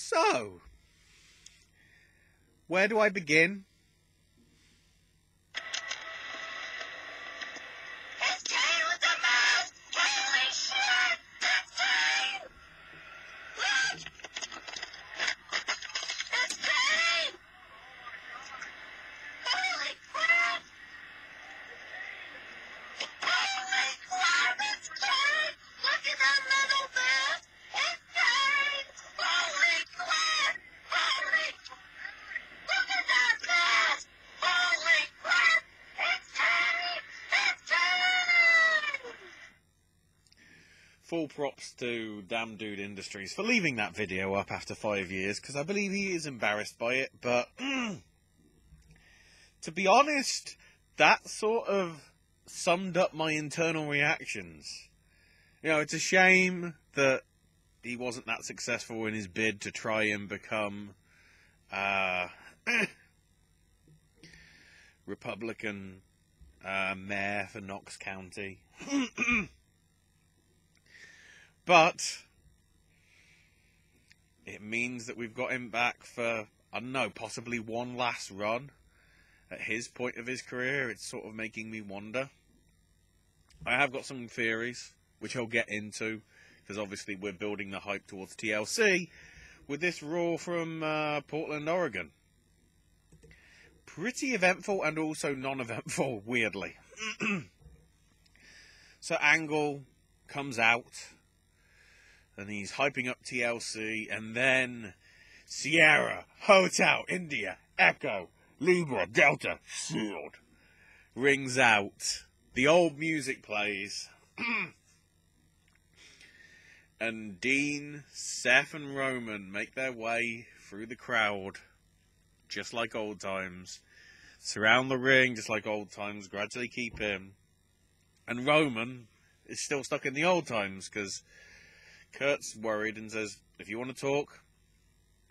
So, where do I begin? Full props to Damn Dude Industries for leaving that video up after 5 years, because I believe he is embarrassed by it, but to be honest, that sort of summed up my internal reactions. You know, it's a shame that he wasn't that successful in his bid to try and become Republican mayor for Knox County. But it means that we've got him back for, I don't know, possibly one last run at his point of his career. It's sort of making me wonder. I have got some theories, which I'll get into, because obviously we're building the hype towards TLC with this Raw from Portland, Oregon. Pretty eventful and also non-eventful, weirdly. So Angle comes out, and he's hyping up TLC, and then Sierra, Hotel, India, Echo, Libra, Delta, Shield rings out. The old music plays. And Dean, Seth, and Roman make their way through the crowd, just like old times. Surround the ring, just like old times, gradually keep him. And Roman is still stuck in the old times, because Kurt's worried and says, if you want to talk,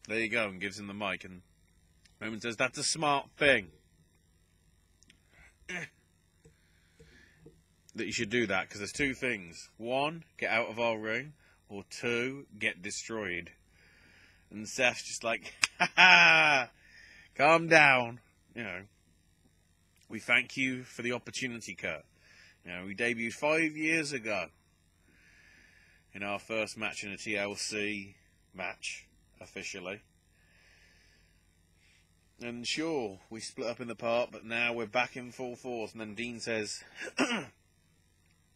there you go, and gives him the mic. And Roman says, that's a smart thing. That you should do that, because there's two things. One, get out of our ring, or two, get destroyed. And Seth's just like, ha ha, calm down. You know, we thank you for the opportunity, Kurt. You know, we debuted 5 years ago in our first match in a TLC match, officially. And sure, we split up in the part, but now we're back in full force. And then Dean says, you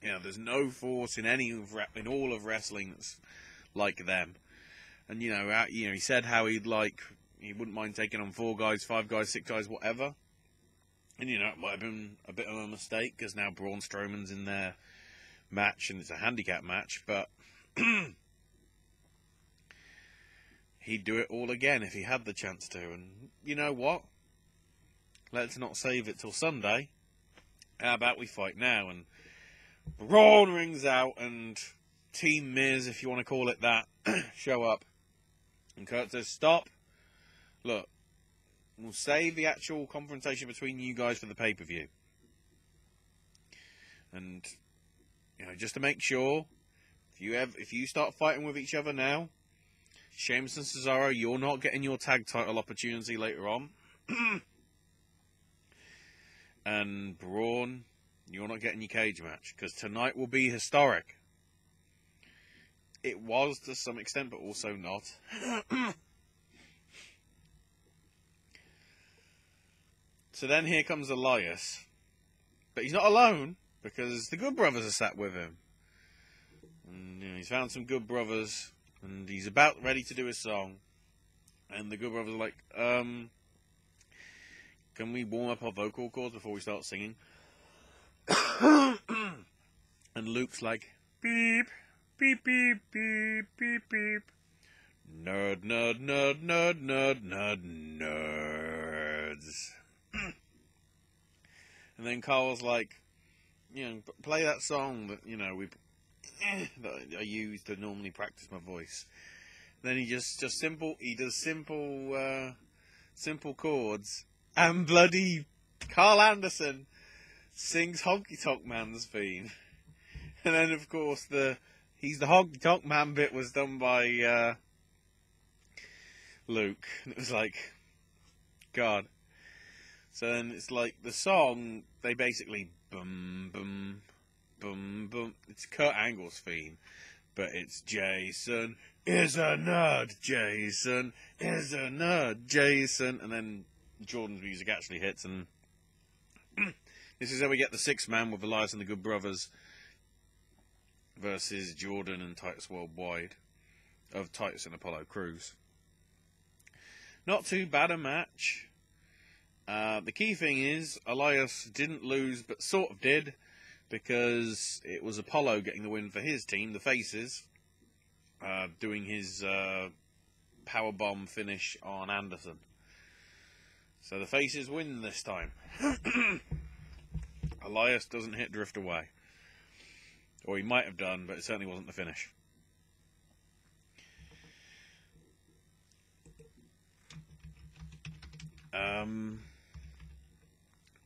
know, there's no force in in all of wrestling that's like them. And, you know, he said how he wouldn't mind taking on 4 guys, 5 guys, 6 guys, whatever. And, you know, it might have been a bit of a mistake, because now Braun Strowman's in their match, and it's a handicap match, but he'd do it all again if he had the chance to. And you know what? Let's not save it till Sunday. How about we fight now? And Braun rings out, and Team Miz, if you want to call it that, show up. And Kurt says, stop. Look, we'll save the actual confrontation between you guys for the pay-per-view. And, you know, just to make sure, if you start fighting with each other now, Sheamus and Cesaro, you're not getting your tag title opportunity later on. And Braun, you're not getting your cage match, because tonight will be historic. It was to some extent, but also not. So then here comes Elias. But he's not alone, because the Good Brothers are sat with him. And, you know, he's found some Good Brothers, and he's about ready to do his song. And the Good Brothers are like, can we warm up our vocal cords before we start singing? And Luke's like, beep, beep, beep, beep, beep, beep. Nerd, nerd, nerd, nerd, nerd, nerd, nerds. And then Carl's like, you know, play that song that, you know, that I use to normally practice my voice. And then he does simple chords, and bloody Carl Anderson sings Honky Tonk Man's theme. And then, of course, he's the Honky Tonk Man bit was done by Luke. And it was like, God. So then it's like the song, they basically boom, boom, boom, boom. It's Kurt Angle's theme, but it's Jason is a nerd, Jason is a nerd, Jason. And then Jordan's music actually hits, and this is how we get the sixth man with Elias and the Good Brothers versus Jordan and Titus Worldwide of Titus and Apollo Crews. Not too bad a match. The key thing is Elias didn't lose, but sort of did, because it was Apollo getting the win for his team, the Faces, doing his powerbomb finish on Anderson. So the Faces win this time. Elias doesn't hit Drift away. Or he might have done, but it certainly wasn't the finish.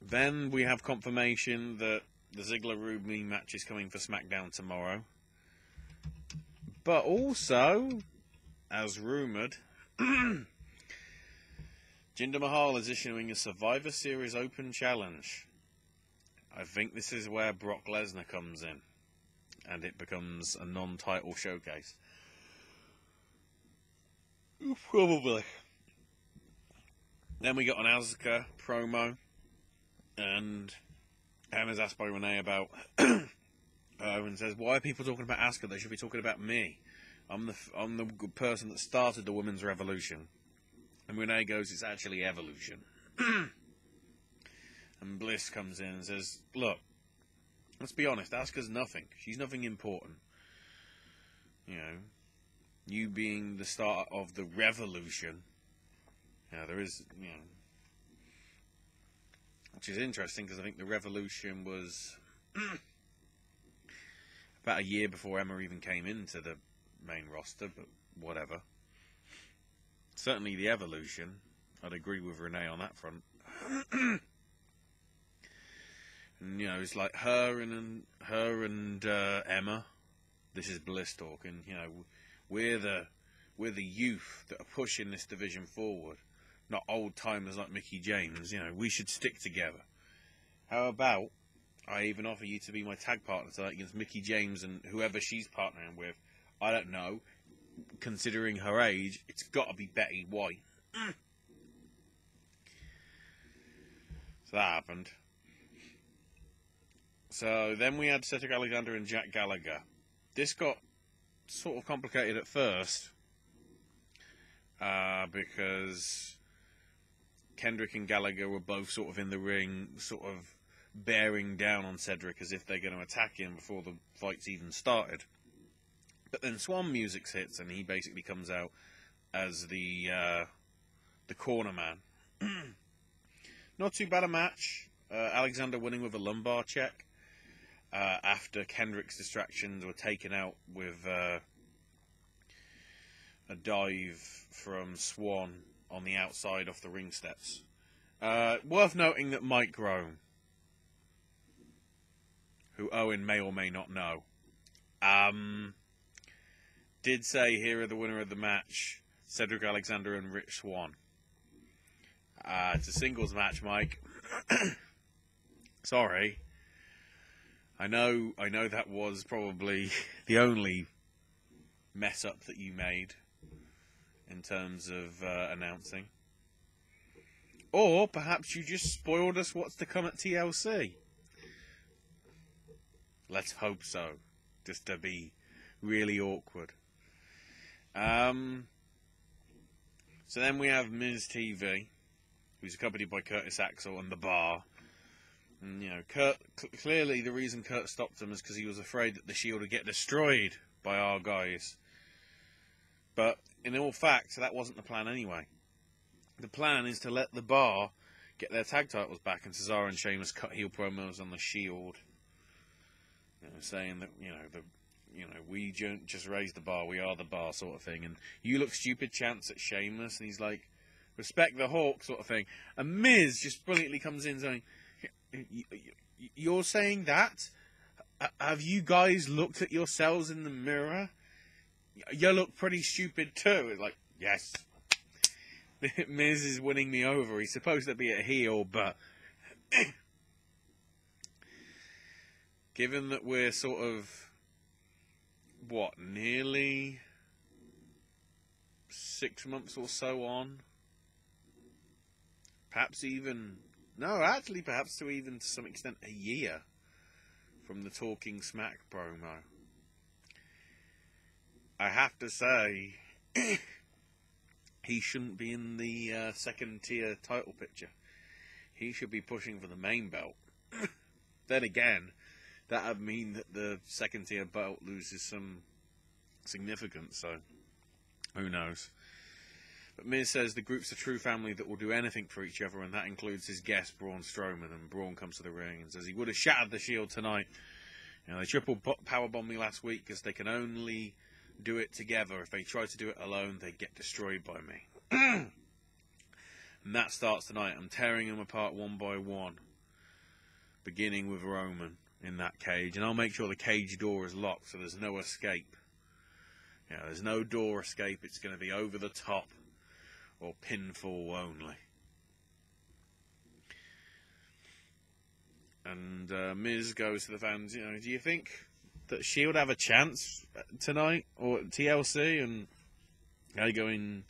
Then we have confirmation that the Ziggler-Rubin match is coming for SmackDown tomorrow. But also, as rumoured, Jinder Mahal is issuing a Survivor Series Open Challenge. I think this is where Brock Lesnar comes in, and it becomes a non-title showcase. Probably. Then we got an Asuka promo, and Hannah's asked by Renee about and says, "Why are people talking about Asuka? They should be talking about me. I'm the good person that started the women's revolution." And Renee goes, "It's actually evolution." And Bliss comes in and says, "Look, let's be honest, Asuka's nothing. She's nothing important. You know, you being the start of the revolution, there is, which is interesting because I think the revolution was about a year before Emma even came into the main roster, but whatever. Certainly the evolution, I'd agree with Renee on that front." And, it's like her and Emma. This is Bliss talking. We're the youth that are pushing this division forward, not old timers like Mickie James. We should stick together. How about I even offer you to be my tag partner tonight against Mickie James and whoever she's partnering with? I don't know. Considering her age, it's got to be Betty White. So that happened. So then we had Cedric Alexander and Jack Gallagher. This got sort of complicated at first because Kendrick and Gallagher were both sort of in the ring, sort of bearing down on Cedric as if they're going to attack him before the fight's even started. But then Swan Music hits and he basically comes out as the corner man. Not too bad a match. Alexander winning with a lumbar check. After Kendrick's distractions were taken out with a dive from Swan on the outside off the ring steps. Worth noting that Mike Rome, who Owen may or may not know, did say, "Here are the winner of the match, Cedric Alexander and Rich Swann." It's a singles match, Mike. Sorry. I know that was probably the only mess up that you made in terms of announcing. Or perhaps you just spoiled us what's to come at TLC. Let's hope so. Just to be really awkward. So then we have Miz TV, who's accompanied by Curtis Axel and The Bar. And, Kurt, clearly the reason Kurt stopped him is because he was afraid that the Shield would get destroyed by our guys. But in all fact, that wasn't the plan anyway. The plan is to let The Bar get their tag titles back, and Cesaro and Sheamus cut heel promos on the Shield, saying that we don't just raise the bar, we are the bar, sort of thing. And you look stupid chants at Sheamus, and he's like, "Respect the Hawk," sort of thing. And Miz just brilliantly comes in saying, "You're saying that? Have you guys looked at yourselves in the mirror? You look pretty stupid too." It's like, yes. Miz is winning me over. He's supposed to be a heel, but given that we're sort of, nearly 6 months or so on, perhaps to even to some extent a year from the Talking Smack promo, I have to say, he shouldn't be in the second tier title picture. He should be pushing for the main belt. Then again, that would mean that the second tier belt loses some significance, so who knows. But Miz says the group's a true family that will do anything for each other, and that includes his guest, Braun Strowman. And Braun comes to the ring and says he would have shattered the Shield tonight. They triple powerbombed me last week because they can only do it together. If they try to do it alone, they get destroyed by me. And that starts tonight. I'm tearing them apart one by one, beginning with Roman in that cage. And I'll make sure the cage door is locked so there's no escape. There's no door escape. It's going to be over the top or pinfall only. And Miz goes to the fans, do you think that Shield have a chance tonight or TLC? And they go in,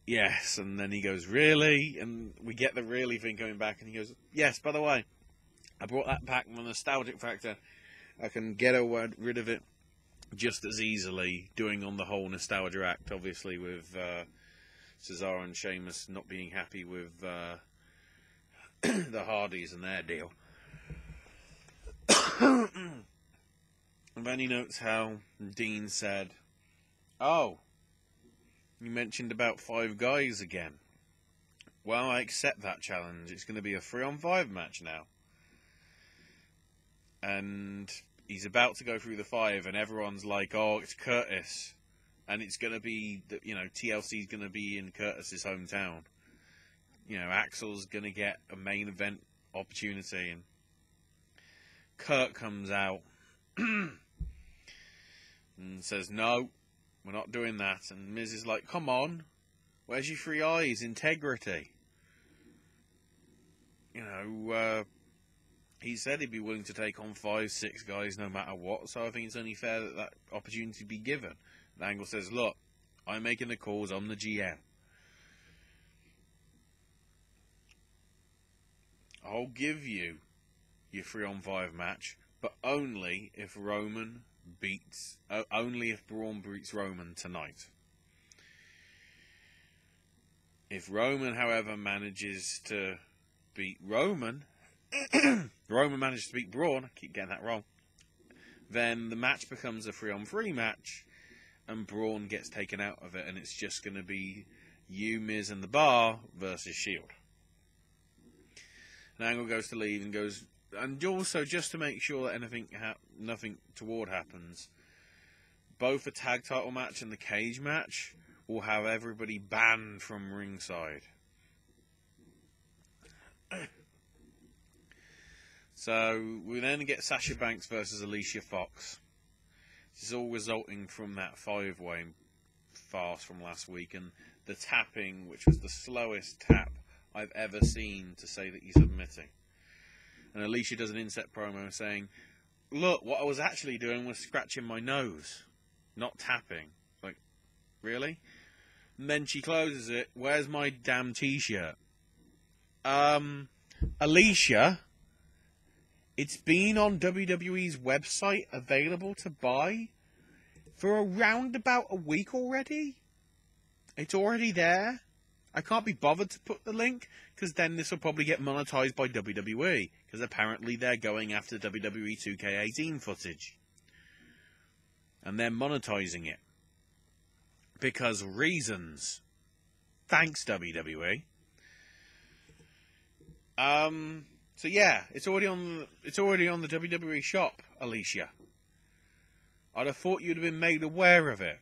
yes. And then he goes, really? And we get the really thing going back. And he goes, yes, by the way, I brought that back from the nostalgic factor. I can get rid of it just as easily doing on the whole nostalgia act, obviously, with Cesaro and Sheamus not being happy with the Hardys and their deal. And then he notes how Dean said, oh, you mentioned about 5 guys again. Well, I accept that challenge. It's going to be a 3-on-5 match now. And he's about to go through the 5, and everyone's like, oh, it's Curtis. And it's going to be, TLC's going to be in Curtis's hometown. Axel's going to get a main event opportunity, and Kurt comes out and says, no, we're not doing that. And Miz is like, come on, where's your 3 eyes? Integrity. He said he'd be willing to take on 5, 6 guys no matter what, so I think it's only fair that that opportunity be given. And Angle says, look, I'm making the calls, I'm the GM. I'll give you your 3-on-5 match, but only if Braun beats Roman tonight. If Roman, however, manages to beat Roman manages to beat Braun, I keep getting that wrong, then the match becomes a 3-on-3 match, and Braun gets taken out of it, and it's just going to be you, Miz, and the Bar versus Shield. And Angle goes to leave and goes, and also just to make sure that nothing toward happens, both the tag title match and the cage match will have everybody banned from ringside. So we then get Sasha Banks versus Alicia Fox. This is all resulting from that 5-way farce from last week, and the tapping, which was the slowest tap I've ever seen to say that he's admitting. And Alicia does an inset promo saying, look, what I was actually doing was scratching my nose, not tapping. Like, really? And then she closes it, where's my damn t-shirt? Alicia, it's been on WWE's website available to buy for around about a week already. It's already there. I can't be bothered to put the link, because then this will probably get monetized by WWE, because apparently they're going after WWE 2K18 footage. And they're monetizing it. Because reasons. Thanks, WWE. So yeah, it's already on the WWE shop, Alicia. I'd have thought you'd have been made aware of it.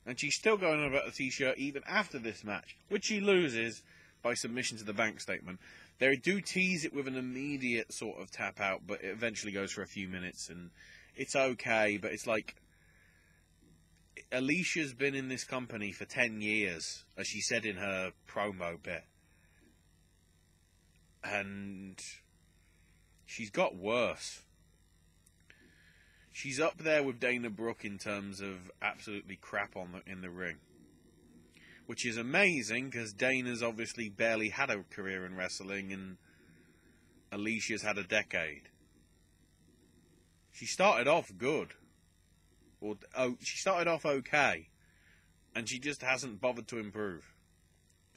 And she's still going on about the t-shirt even after this match, which she loses by submission to the bank statement. They do tease it with an immediate sort of tap out, but it eventually goes for a few minutes, and it's okay, but it's like, Alicia's been in this company for 10 years, as she said in her promo bit. And she's got worse. She's up there with Dana Brooke in terms of absolutely crap in the ring. Which is amazing, because Dana's obviously barely had a career in wrestling, and Alicia's had a decade. She started off good. She started off okay. And she just hasn't bothered to improve,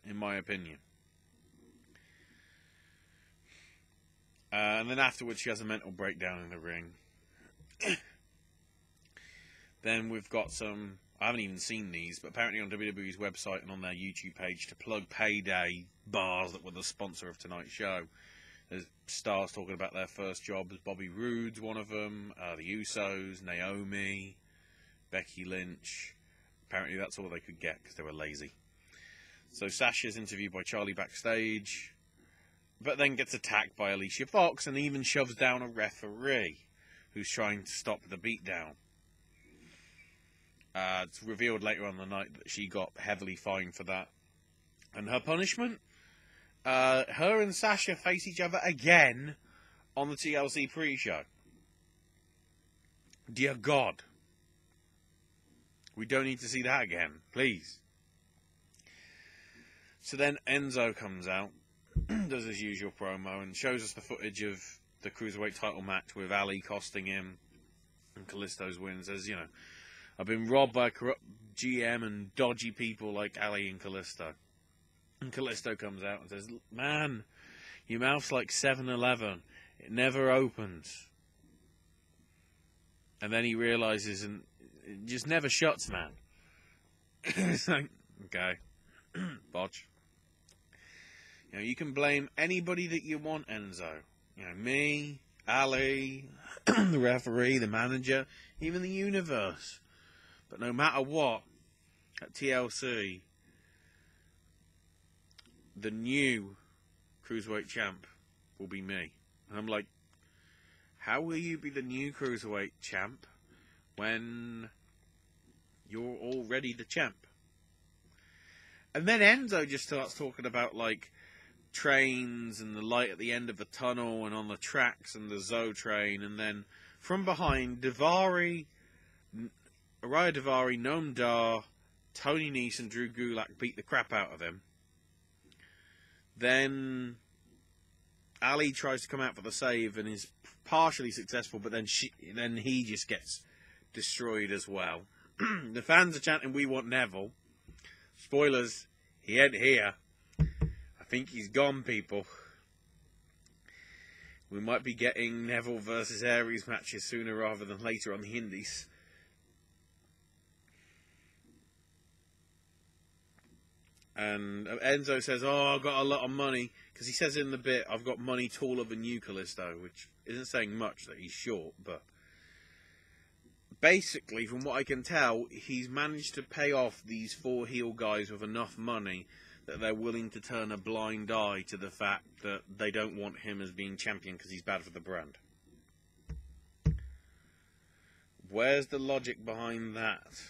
in my opinion. And then afterwards she has a mental breakdown in the ring. Then we've got some... I haven't even seen these, but apparently on WWE's website and on their YouTube page to plug Payday bars that were the sponsor of tonight's show. There's stars talking about their first jobs. Bobby Roode's one of them. The Usos, Naomi, Becky Lynch. Apparently that's all they could get because they were lazy. So Sasha's interviewed by Charlie backstage, but then gets attacked by Alicia Fox and even shoves down a referee who's trying to stop the beatdown. It's revealed later on the night that she got heavily fined for that. And her punishment? Her and Sasha face each other again on the TLC pre-show. Dear God. We don't need to see that again, please. So then Enzo comes out, does his usual promo, and shows us the footage of the Cruiserweight title match with Ali costing him, and Kalisto's win. Says, you know, I've been robbed by a corrupt GM and dodgy people like Ali and Kalisto. And Kalisto comes out and says, man, your mouth's like 7-Eleven. It never opens. And then he realizes, and it just never shuts, man. It's like, okay, botch. You know, you can blame anybody that you want, Enzo. You know, me, Ali, the referee, the manager, even the universe. But no matter what, at TLC, the new Cruiserweight champ will be me. And I'm like, how will you be the new Cruiserweight champ when you're already the champ? And then Enzo just starts talking about, like, trains and the light at the end of the tunnel and on the tracks and the Zoe train. And then from behind, Araya Daivari, Noam Dar, Tony Nese and Drew Gulak beat the crap out of him. Then Ali tries to come out for the save and is partially successful, but then he just gets destroyed as well. The fans are chanting, "We want Neville." Spoilers, he ain't here. I think he's gone, people. We might be getting Neville versus Aries matches sooner rather than later on the Indies. And Enzo says, oh, I've got a lot of money. Because he says in the bit, I've got money taller than you, Kalisto. Which isn't saying much that he's short. But basically, from what I can tell, he's managed to pay off these 4 heel guys with enough money that they're willing to turn a blind eye to the fact that they don't want him as being champion because he's bad for the brand. Where's the logic behind that?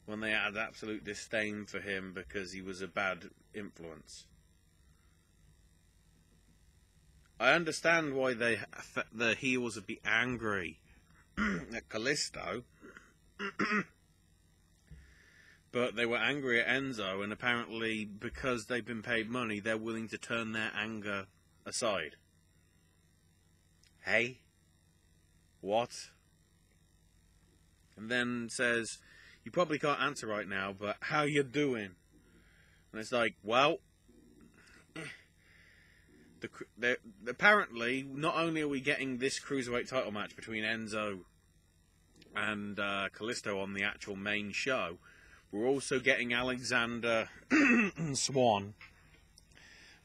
When they had absolute disdain for him because he was a bad influence. I understand why the heels would be angry at Kalisto, but they were angry at Enzo, and apparently because they've been paid money, they're willing to turn their anger aside. Hey? What? And then says, you probably can't answer right now, but how you doing? And it's like, well, apparently, not only are we getting this Cruiserweight title match between Enzo and Kalisto on the actual main show, we're also getting Alexander Swan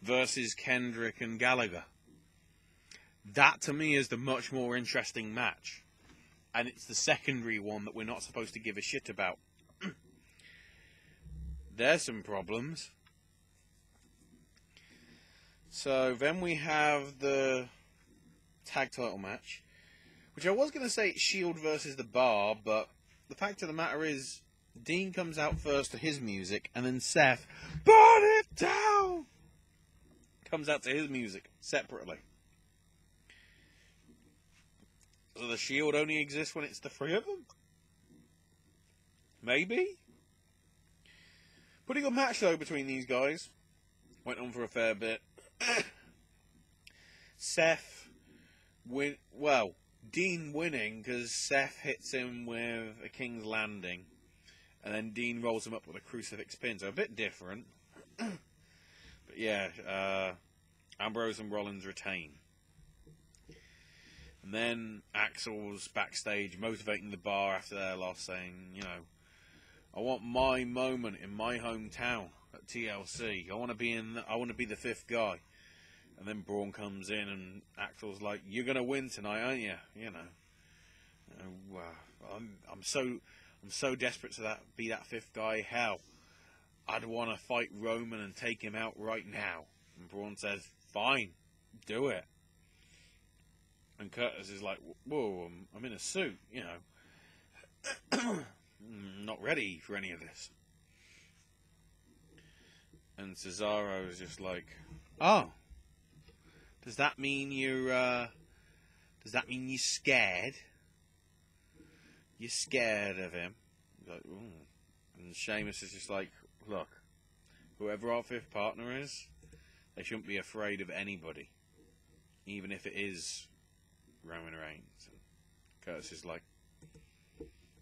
versus Kendrick and Gallagher. That, to me, is the much more interesting match. And it's the secondary one that we're not supposed to give a shit about. There's some problems. So then we have the tag title match, which I was going to say it's Shield versus the Bar, but the fact of the matter is Dean comes out first to his music, and then Seth, burn it down, comes out to his music separately. So the Shield only exists when it's the three of them? Maybe? Pretty good match, though, between these guys. Went on for a fair bit. Dean winning because Seth hits him with a King's Landing. And then Dean rolls him up with a crucifix pin. So a bit different. But yeah, Ambrose and Rollins retain. And then Axel's backstage motivating the Bar after their loss, saying, you know, I want my moment in my hometown at TLC. I want to be the fifth guy. And then Braun comes in and Axel's like, you're going to win tonight, aren't you? You know. I'm so desperate to be that fifth guy. Hell, I'd want to fight Roman and take him out right now. And Braun says, fine, do it. And Curtis is like, whoa, I'm in a suit, you know. Not ready for any of this. And Cesaro is just like, oh, does that mean you're scared? You're scared of him? He's like, ooh. And Sheamus is just like, look, whoever our fifth partner is, they shouldn't be afraid of anybody, even if it is Roman Reigns. And Curtis is like,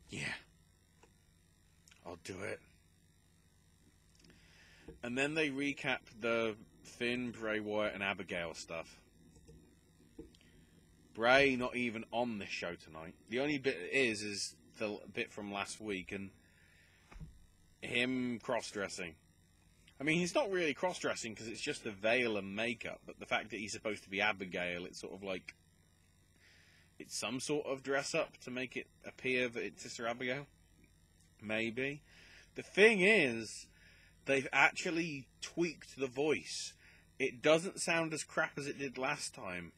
yeah, I'll do it. And then they recap the Finn, Bray Wyatt, and Abigail stuff. Bray not even on this show tonight. The only bit is the bit from last week and him cross-dressing. I mean, he's not really cross-dressing because it's just a veil and makeup, but the fact that he's supposed to be Abigail, it's sort of like it's some sort of dress-up to make it appear that it's Sister Abigail. Maybe. The thing is, they've actually tweaked the voice. It doesn't sound as crap as it did last time.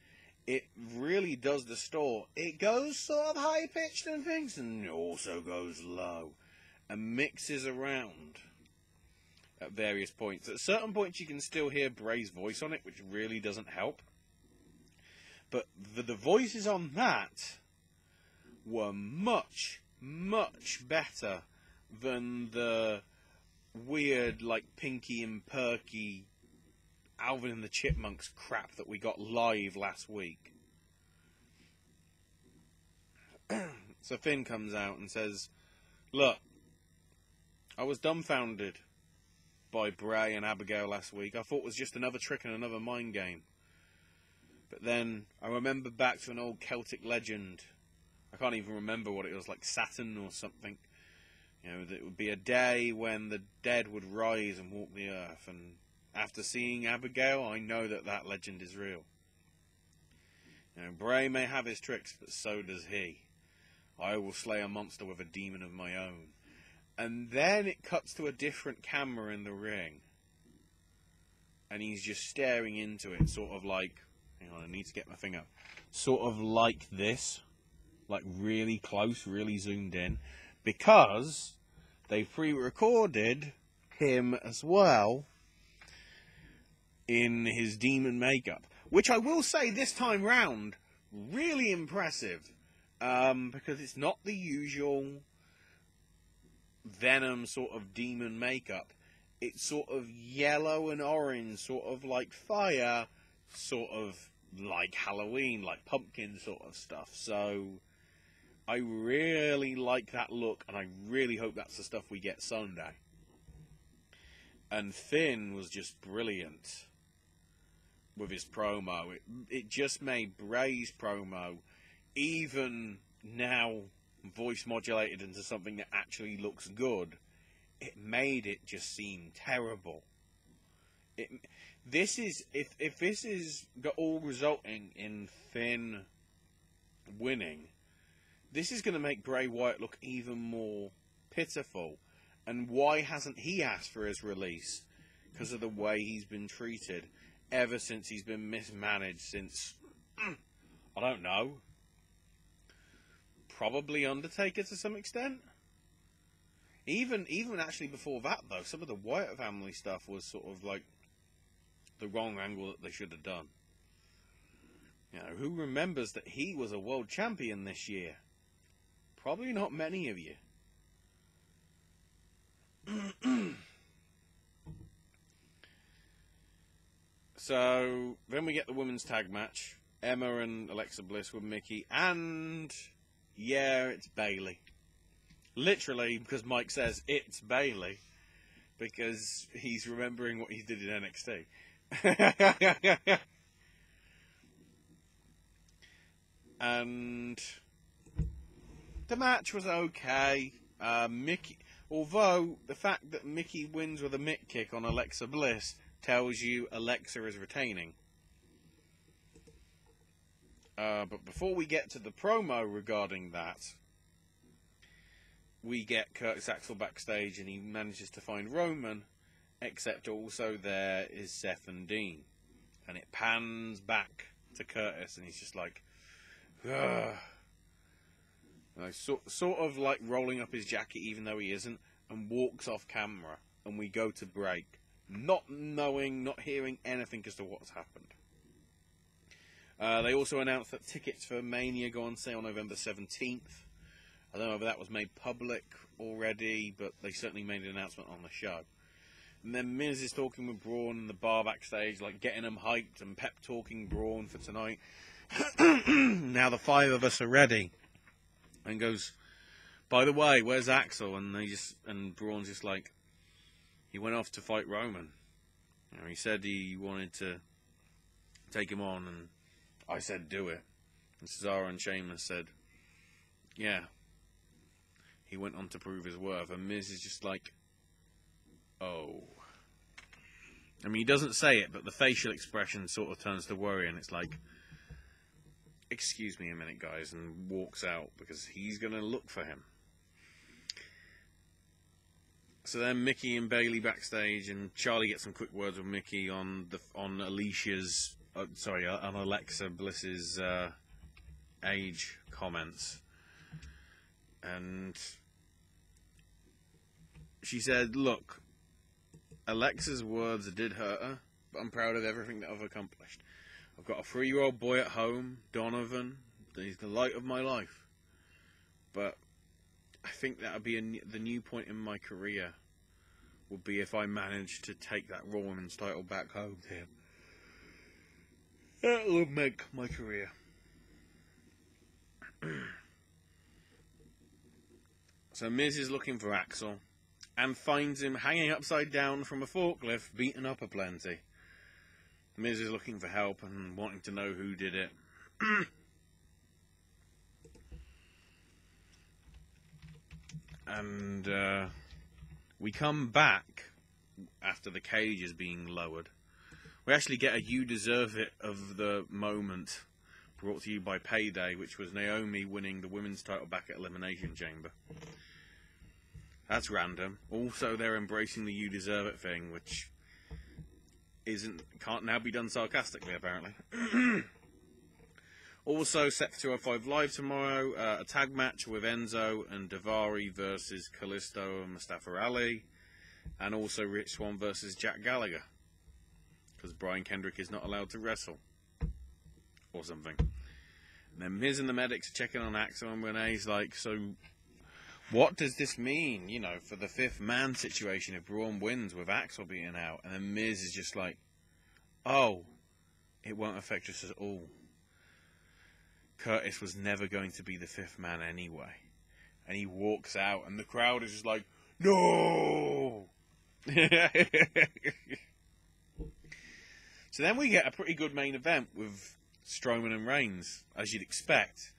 It really does distort. It goes sort of high-pitched and things, and it also goes low. And mixes around at various points. At certain points you can still hear Bray's voice on it, which really doesn't help. But the voices on that were much, much better than the weird, like, Pinky and Perky Alvin and the Chipmunks crap that we got live last week. So Finn comes out and says, look, I was dumbfounded by Bray and Abigail last week. I thought it was just another trick and another mind game. But then I remember back to an old Celtic legend. I can't even remember what it was, like Saturn or something. You know, that it would be a day when the dead would rise and walk the earth. And after seeing Abigail, I know that that legend is real. You know, Bray may have his tricks, but so does he. I will slay a monster with a demon of my own. And then it cuts to a different camera in the ring. And he's just staring into it, sort of like... Hang on, I need to get my thing up. Sort of like this. Like really close, really zoomed in. Because they pre-recorded him as well in his demon makeup. Which I will say this time round, really impressive. Because it's not the usual Venom sort of demon makeup. It's sort of yellow and orange, sort of like fire, sort of like Halloween, like pumpkin sort of stuff. So I really like that look, and I really hope that's the stuff we get Sunday. And Finn was just brilliant with his promo. It just made Bray's promo, even now voice modulated into something that actually looks good, it made it just seem terrible. If this is all resulting in Finn winning, this is going to make Bray Wyatt look even more pitiful. And why hasn't he asked for his release? Because of the way he's been treated ever since he's been mismanaged since, I don't know, probably Undertaker to some extent. Even actually before that, though, some of the Wyatt family stuff was sort of like the wrong angle that they should have done. You know, who remembers that he was a world champion this year? Probably not many of you. So, then we get the women's tag match. Emma and Alexa Bliss with Mickey. And, yeah, it's Bayley. Literally, because Mike says it's Bayley. Because he's remembering what he did in NXT. And the match was okay. Mickey, although the fact that Mickey wins with a mitt kick on Alexa Bliss tells you Alexa is retaining. But before we get to the promo regarding that, we get Curtis Axel backstage and he manages to find Roman, except also there is Seth and Dean. And it pans back to Curtis and he's just like, ugh. You know, sort of like rolling up his jacket even though he isn't, and walks off camera, and we go to break, not knowing, not hearing anything as to what's happened. They also announced that tickets for Mania go on sale November 17th. I don't know if that was made public already, but they certainly made an announcement on the show. And then Miz is talking with Braun in the bar backstage, like getting them hyped and pep talking Braun for tonight. Now the five of us are ready. And goes, by the way, where's Axel? And Braun's just like, he went off to fight Roman. You know, he said he wanted to take him on, and I said do it. And Cesaro and Sheamus said, yeah. He went on to prove his worth. And Miz is just like, oh. I mean, he doesn't say it, but the facial expression sort of turns to worry, and it's like, excuse me a minute, guys, and walks out because he's going to look for him. So then Mickey and Bayley backstage, and Charlie gets some quick words with Mickey on Alicia's, on Alexa Bliss's age comments. And she said, look, Alexa's words did hurt her, but I'm proud of everything that I've accomplished. I've got a 3-year-old boy at home, Donovan. He's the light of my life. But I think that would be the new point in my career would be if I managed to take that Raw Women's title back home to him. That would make my career. So Miz is looking for Axel and finds him hanging upside down from a forklift, beaten up aplenty. Miz is looking for help and wanting to know who did it. And we come back after the cage is being lowered. We actually get a You Deserve It of the moment brought to you by Payday, which was Naomi winning the women's title back at Elimination Chamber. That's random. Also, they're embracing the You Deserve It thing, which can't now be done sarcastically, apparently. Also, set for 205 Live tomorrow, a tag match with Enzo and Daivari versus Kalisto and Mustafa Ali, and also Rich Swann versus Jack Gallagher, because Brian Kendrick is not allowed to wrestle, or something. And then Miz and the medics are checking on Axel, and Renee's like, so what does this mean, you know, for the fifth man situation if Braun wins with Axel being out? And then Miz is just like, oh, it won't affect us at all. Curtis was never going to be the fifth man anyway. And he walks out, and the crowd is just like, no! So then we get a pretty good main event with Strowman and Reigns, as you'd expect.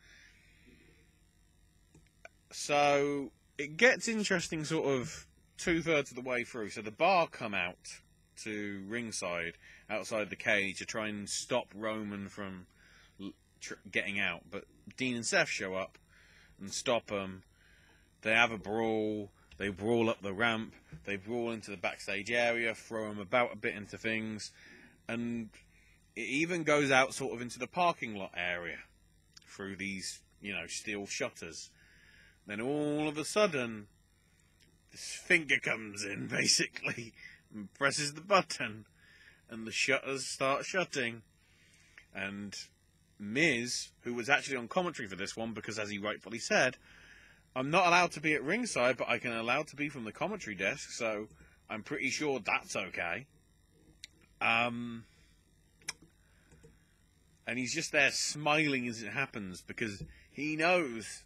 So it gets interesting sort of 2/3 of the way through. So the Bar come out to ringside, outside the cage, to try and stop Roman from getting out. But Dean and Seth show up and stop them. They have a brawl. They brawl up the ramp. They brawl into the backstage area, throw them about a bit into things. And it even goes out sort of into the parking lot area through these, you know, steel shutters. Then all of a sudden, this finger comes in, basically, and presses the button, and the shutters start shutting. And Miz, who was actually on commentary for this one, because as he rightfully said, I'm not allowed to be at ringside, but I can allowed to be from the commentary desk, so I'm pretty sure that's okay. And he's just there smiling as it happens, because he knows,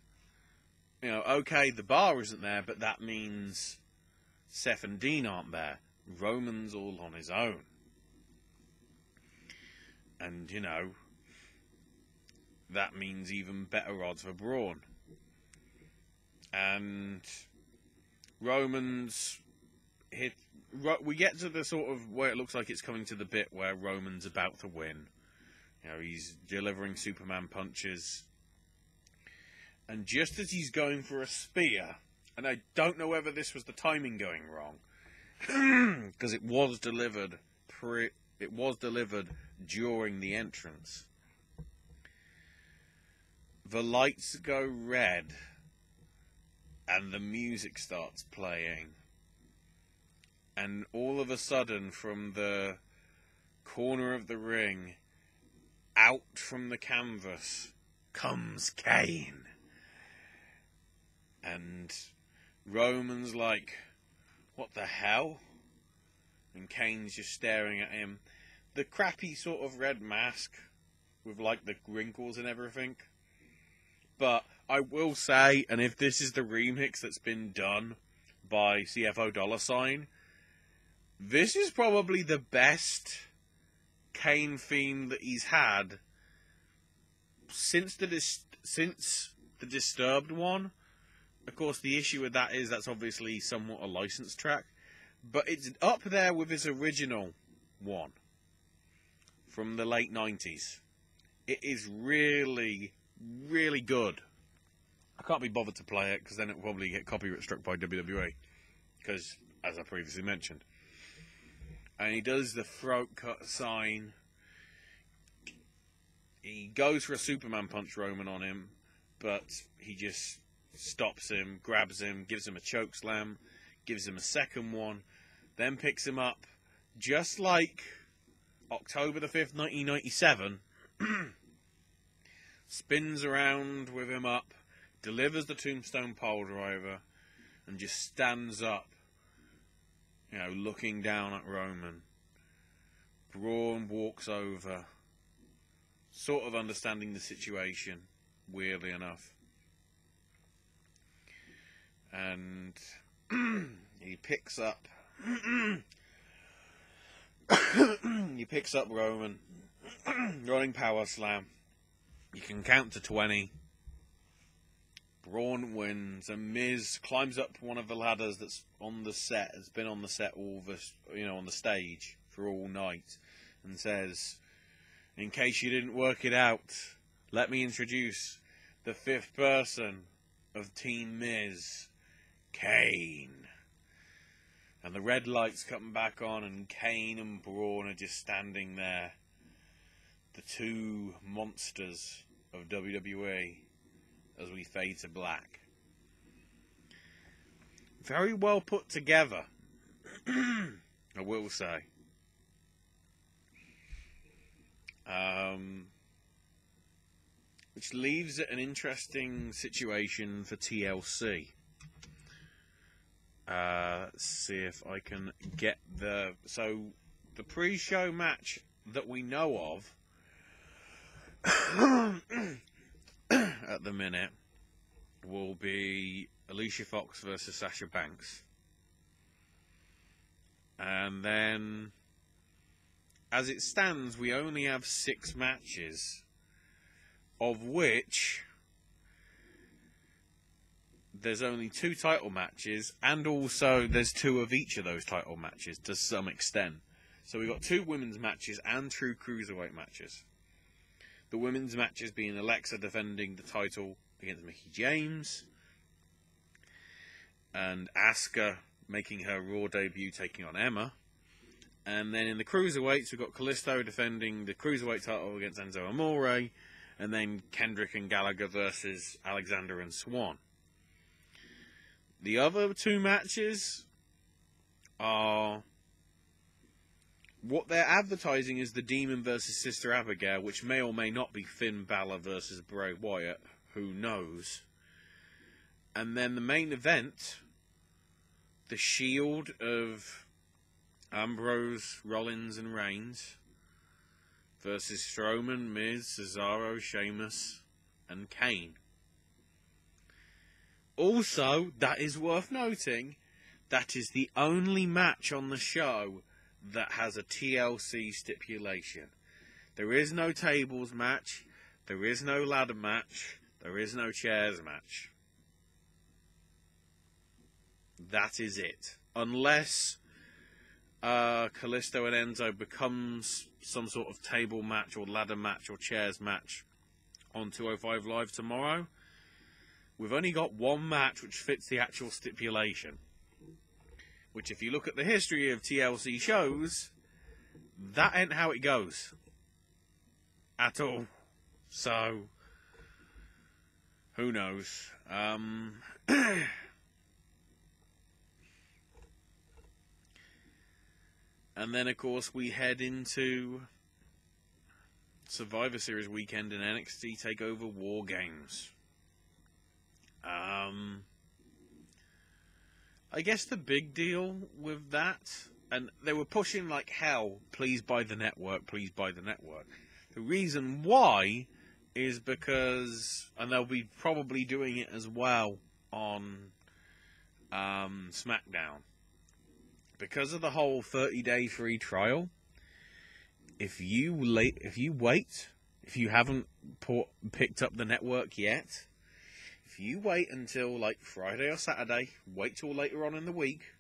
you know, okay, the bar isn't there, but that means Seth and Dean aren't there. Roman's all on his own. And, you know, that means even better odds for Braun. And Roman's hit. We get to the sort of where it looks like it's coming to the bit where Roman's about to win. You know, he's delivering Superman punches. And just as he's going for a spear, and I don't know whether this was the timing going wrong, because it was delivered during the entrance. The lights go red, and the music starts playing. And all of a sudden, from the corner of the ring, out from the canvas, comes Kane. And Roman's like, what the hell? And Kane's just staring at him. The crappy sort of red mask with like the wrinkles and everything. But I will say, and if this is the remix that's been done by CFO $, this is probably the best Kane theme that he's had since the Disturbed one. Of course, the issue with that is that's obviously somewhat a licensed track, but it's up there with his original one from the late 90s. It is really, really good. I can't be bothered to play it because then it will probably get copyright struck by WWE, because, as I previously mentioned. And he does the throat cut sign. He goes for a Superman punch Roman on him, but he just stops him, grabs him, gives him a choke slam, gives him a second one, then picks him up, just like October the 5th, 1997, spins around with him up, delivers the Tombstone Pole Driver, and just stands up, you know, looking down at Roman. Braun walks over, sort of understanding the situation, weirdly enough. And he picks up Roman, running power slam. You can count to 20. Braun wins, and Miz climbs up one of the ladders that's on the set, has been on the set all this, you know, on the stage for all night, and says, in case you didn't work it out, let me introduce the fifth person of Team Miz, Kane. And the red lights come back on, and Kane and Braun are just standing there, the two monsters of WWE, as we fade to black. Very well put together, I will say. Which leaves it an interesting situation for TLC. Let's see if I can get the... So, the pre-show match that we know of at the minute will be Alicia Fox versus Sasha Banks. And then, as it stands, we only have 6 matches, of which there's only 2 title matches, and also there's 2 of each of those title matches to some extent. So we've got 2 women's matches and 2 cruiserweight matches. The women's matches being Alexa defending the title against Mickie James, and Asuka making her Raw debut taking on Emma. And then in the cruiserweights, we've got Kalisto defending the cruiserweight title against Enzo Amore, and then Kendrick and Gallagher versus Alexander and Swan. The other two matches are... What they're advertising is the Demon versus Sister Abigail, which may or may not be Finn Balor versus Bray Wyatt. Who knows? And then the main event, the Shield of Ambrose, Rollins, and Reigns versus Strowman, Miz, Cesaro, Sheamus, and Kane. Also, that is worth noting, that is the only match on the show that has a TLC stipulation. There is no tables match, there is no ladder match, there is no chairs match. That is it. Unless Kalisto and Enzo becomes some sort of table match or ladder match or chairs match on 205 Live tomorrow, we've only got one match which fits the actual stipulation. Which, if you look at the history of TLC shows, that ain't how it goes. At all. So, who knows? And then, of course, we head into Survivor Series weekend in NXT TakeOver War Games. I guess the big deal with that, and they were pushing like hell, please buy the network, please buy the network. The reason why is because, and they'll be probably doing it as well on SmackDown, because of the whole 30-day free trial. If you wait, if you haven't picked up the network yet, if you wait until like Friday or Saturday, wait till later on in the week,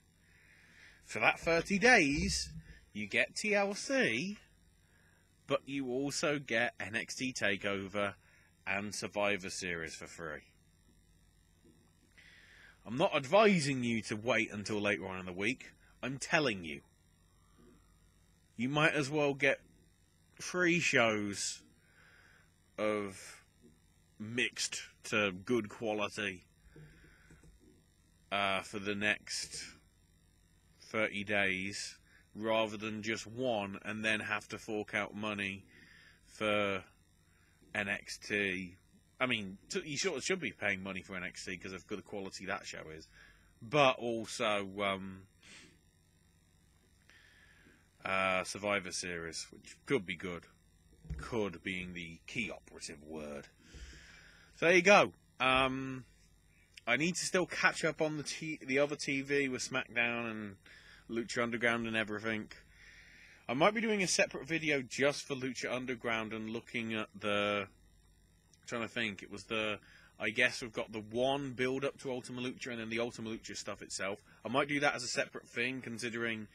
for that 30 days, you get TLC, but you also get NXT TakeOver and Survivor Series for free. I'm not advising you to wait until later on in the week. I'm telling you. You might as well get 3 shows of mixed to good quality for the next 30 days rather than just one and then have to fork out money for NXT. I mean, you sort of should be paying money for NXT because of good quality that show is, but also Survivor Series, which could be good. Could being the key operative word. So there you go. I need to still catch up on the other TV with SmackDown and Lucha Underground and everything. I might be doing a separate video just for Lucha Underground and looking at the... I'm trying to think. It was the... I guess we've got the one build-up to Ultima Lucha and then the Ultima Lucha stuff itself. I might do that as a separate thing, considering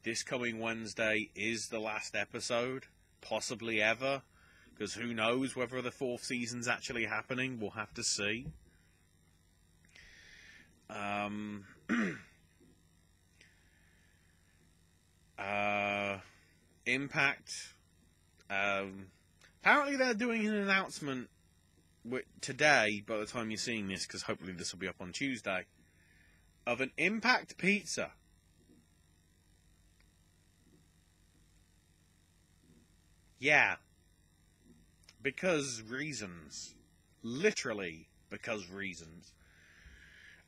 this coming Wednesday is the last episode, possibly ever, because who knows whether the 4th season's actually happening. We'll have to see. Impact. Apparently they're doing an announcement today, by the time you're seeing this, because hopefully this will be up on Tuesday, of an Impact pizza. Yeah. Because reasons. Literally because reasons.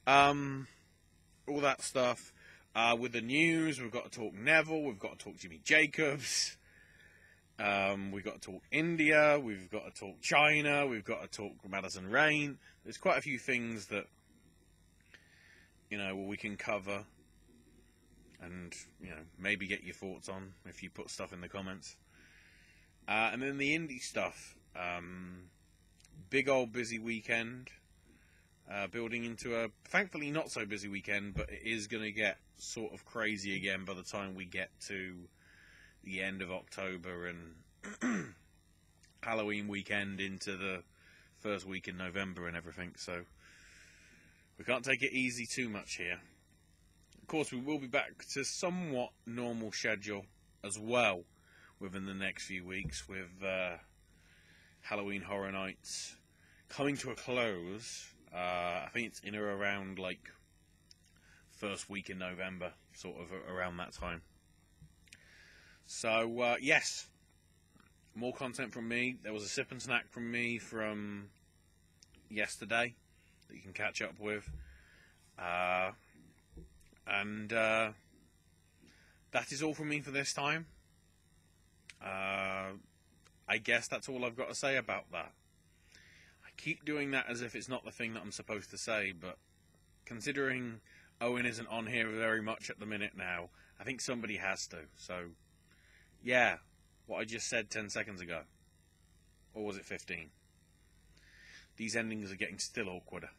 All that stuff. With the news, we've got to talk Neville, we've got to talk Jimmy Jacobs, we've got to talk India, we've got to talk China, we've got to talk Madison Rain. There's quite a few things that, we can cover and, maybe get your thoughts on if you put stuff in the comments. And then the indie stuff. Big old busy weekend. Building into a, thankfully not so busy weekend, but it is going to get sort of crazy again by the time we get to the end of October and Halloween weekend into the first week in November and everything, so we can't take it easy too much here. Of course, we will be back to somewhat normal schedule as well within the next few weeks with Halloween Horror Nights coming to a close. I think it's in or around like first week in November, sort of around that time. So, yes, more content from me. There was a sip and snack from me from yesterday that you can catch up with. And that is all from me for this time. I guess that's all I've got to say about that. I keep doing that as if it's not the thing that I'm supposed to say, but considering Owen isn't on here very much at the minute now, I think somebody has to. So, yeah, what I just said 10 seconds ago. Or was it 15? These endings are getting still awkwarder.